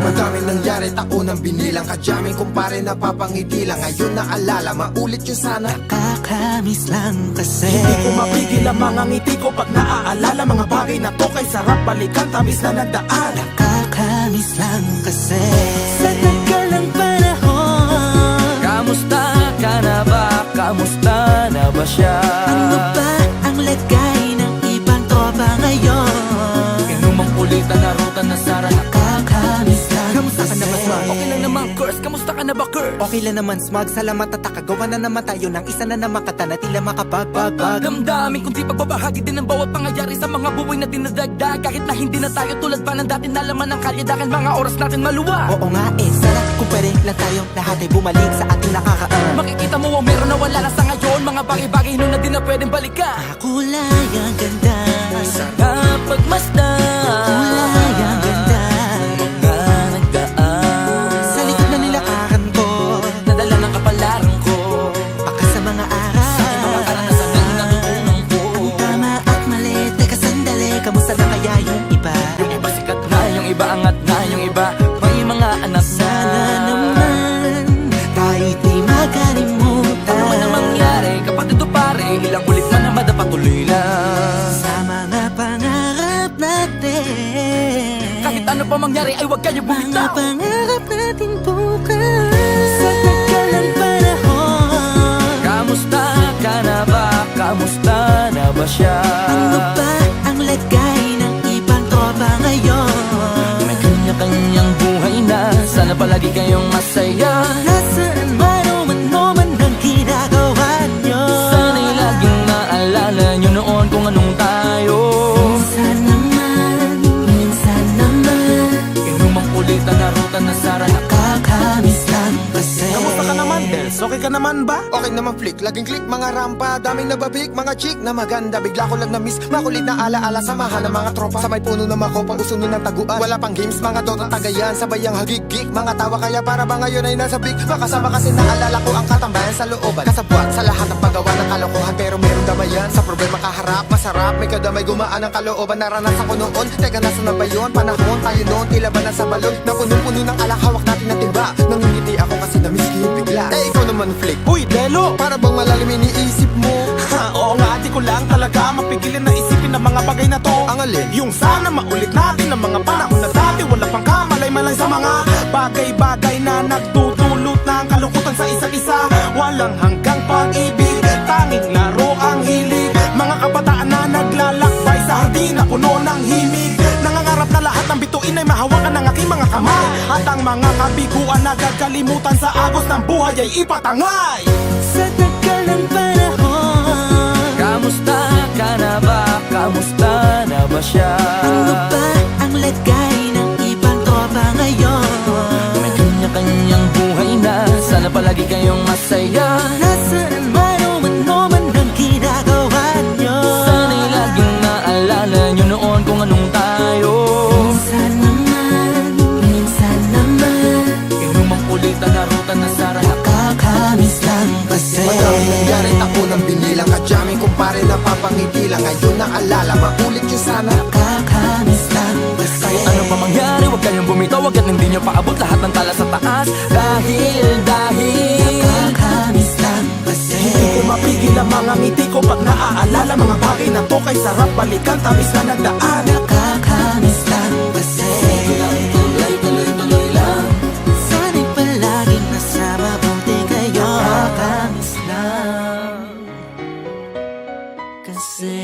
Madaming nangyari, taunang binilang, kadyaming kumpare napapangiti lang. Ngayon naalala, maulit yun sana. Nakakamiss lang kasi hindi ko mapigil ang mga ngiti ko pag naaalala. Mga bagay na to kay sarap balikan, tamis na nagdaan. Nakakamiss lang kasi sa tagal ng panahon. Kamusta ka na ba? Kamusta na ba siya? Ano ba ang lagay ng ibang tropa ngayon? Inumang ulitan na ruta na sara. Nakakamiss lang Kamusta ka na ba, Smug? Okay lang naman, Curse. Kamusta ka na ba, Curse? Okay lang naman, Smug. Salamat at takagawa na naman tayo ng isa na naman kata na tila makapagbabag. Damdamin kundi pagbabahagi din ng bawat pangyayari sa mga buhay na dinadagdag. Kahit na hindi na tayo tulad pa ng dati na laman ng kalye, dahil mga oras natin maluwa. Oo nga sana kung pwede lang tayo lahat ay bumalik sa ating nakakaan. Makikita mo ang meron na wala na sa ngayon. Mga bagay-bagay noon na di na pwedeng balikan. Kulay ang ganda, Sarap pagmasdan. kulay ang ganda. Mga nagdaan Sa likod na nilakaran ko, nadala ng kapalaran ko. baka sa mga aral Mga karanasan na natutunan ko. tama at mali, teka sandali, kamusta na kaya yung iba? Yung iba sikat na, yung iba angat na, yung iba may mga anak na. Sana naman tayo'y di makalimutan. Ano man ang mangyari, kapatid o pare, ilang ulit man na madapatuloy lang. Sa mga pangarap natin, Kahit ano pa mangyari ay huwag kayo mga bumitaw. pangarap natin bukas. Sa tagal ng panahon, Kamusta ka na ba? Kamusta na ba siya? ano ba ang lagay ng ibang tropa ngayon? May kanya-kanyang buhay na, sana palagi kayong masaya. Nasaan man o ano man ang ginagawa nyo, Sana'y laging maalala nyo noon kung anong tayo. minsan naman Inumang ulitan na ruta na sara. nakakamiss lang kasi. Kamusta ka naman, Dels? Okay ka naman ba? Okay naman flick, laging click, mga rampa, daming nababik, mga chick na maganda. Bigla ko lang na-miss, makulit na alaala, samahan ng mga tropa. Sa may puno na makopa, uso nun ng taguan. Wala pang games, mga dotang tagayan, sabayang hagigik. Mga tawa kaya para ba ngayon ay nasa big. Makasama kasi naalala ko ang katambayan sa looban. Kasabwat sa lahat ng paggawa ng kalokohan, pero meron damayan. Sa problema kaharap, masarap, may kadamay gumaan ang kalooban. Naranasan ko noon, teka nasa na ba yun? Panahon tayo noon, tila ba nasa balon? Na puno-puno ng alak, hawak natin ng timba. Nangingiti ako kasi na-miss ko yung bigla. Eh ikaw naman flick, Uy, Delo! para bang malalim iniisip mo? Ha, oo nga, di ko lang talaga mapigilin na isipin ang mga bagay na to. Ang alin? Yung sana maulit natin ang mga panahon na dati. Wala pang kamalay-malay sa mga bagay-bagay na nagdudulot ng kalungkutan sa isa't isa. Walang hanggang pag-ibig, tanging laro ang hilig. Mga kabataan na naglalakbay sa hardin na puno ng himig. Nangangarap na lahat ng bituin ay mahawakan ng aking mga kamay. At ang mga kabiguan na gagalimutan sa agos ng buhay ay ipatangay. Sa tagal ng panahon, Kamusta ka na ba? Kamusta na ba siya? ano ba ang lagay ng ibang tropa ngayon? May kanya-kanyang buhay na, sana palagi kayong masaya. Nasaan man o ano man ang ginagawa nyo, Sana'y laging maalala nyo noon kung anong tayo. minsan naman Inumang ulitan na ruta na sara. nakakamiss lang kasi. Madaming nangyari, taunang binilang, kadyaming kumpare napapangiti lang. Ngayon naalala, maulit yun sana. Nakakamiss lang kasi. Kahit ano pa mangyari, huwag kayong bumitaw. Huwag at hindi nyo paabot lahat ng tala sa taas. Dahil Nakakamiss lang kasi. Hindi ko mapigil ang mga ngiti ko pag naaalala. Mga bagay na to kay sarap balikan, tamis na nagdaan. Nakakamiss lang kasi. tuloy lang. Sana'y palaging nasa mabuti kayo. Nakakamiss lang kasi.